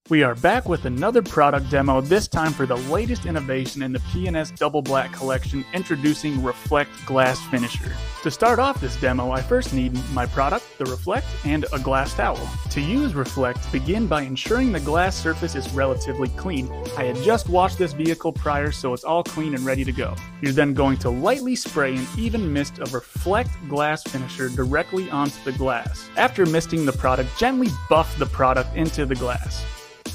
We are back with another product demo, this time for the latest innovation in the P&S Double Black Collection, introducing Reflect Glass Finisher. To start off this demo, I first need my product, the Reflect, and a glass towel. To use Reflect, begin by ensuring the glass surface is relatively clean. I had just washed this vehicle prior, so it's all clean and ready to go. You're then going to lightly spray an even mist of Reflect Glass Finisher directly onto the glass. After misting the product, gently buff the product into the glass.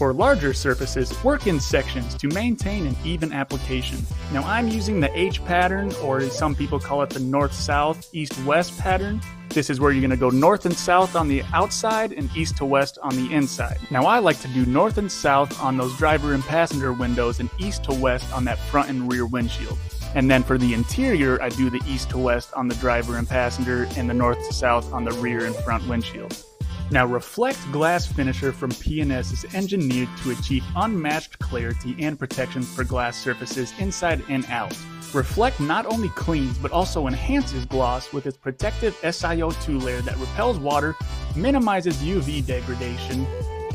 For larger surfaces, work in sections to maintain an even application. Now I'm using the H pattern, or as some people call it, the north-south, east-west pattern. This is where you're going to go north and south on the outside and east to west on the inside. Now I like to do north and south on those driver and passenger windows and east to west on that front and rear windshield. And then for the interior, I do the east to west on the driver and passenger and the north to south on the rear and front windshield. Now, Reflect Glass Finisher from P&S is engineered to achieve unmatched clarity and protection for glass surfaces inside and out. Reflect not only cleans but also enhances gloss with its protective SiO₂ layer that repels water, minimizes UV degradation,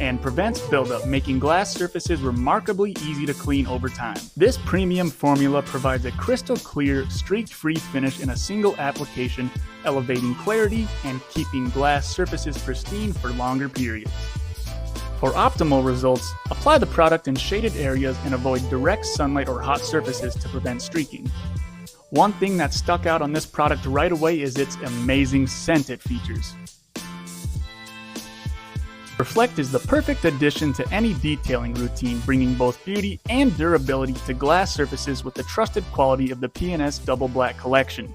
and prevents buildup, making glass surfaces remarkably easy to clean over time. This premium formula provides a crystal clear, streak-free finish in a single application, elevating clarity and keeping glass surfaces pristine for longer periods. For optimal results, apply the product in shaded areas and avoid direct sunlight or hot surfaces to prevent streaking. One thing that stuck out on this product right away is its amazing scent it features. Reflect is the perfect addition to any detailing routine, bringing both beauty and durability to glass surfaces with the trusted quality of the P&S Double Black Collection.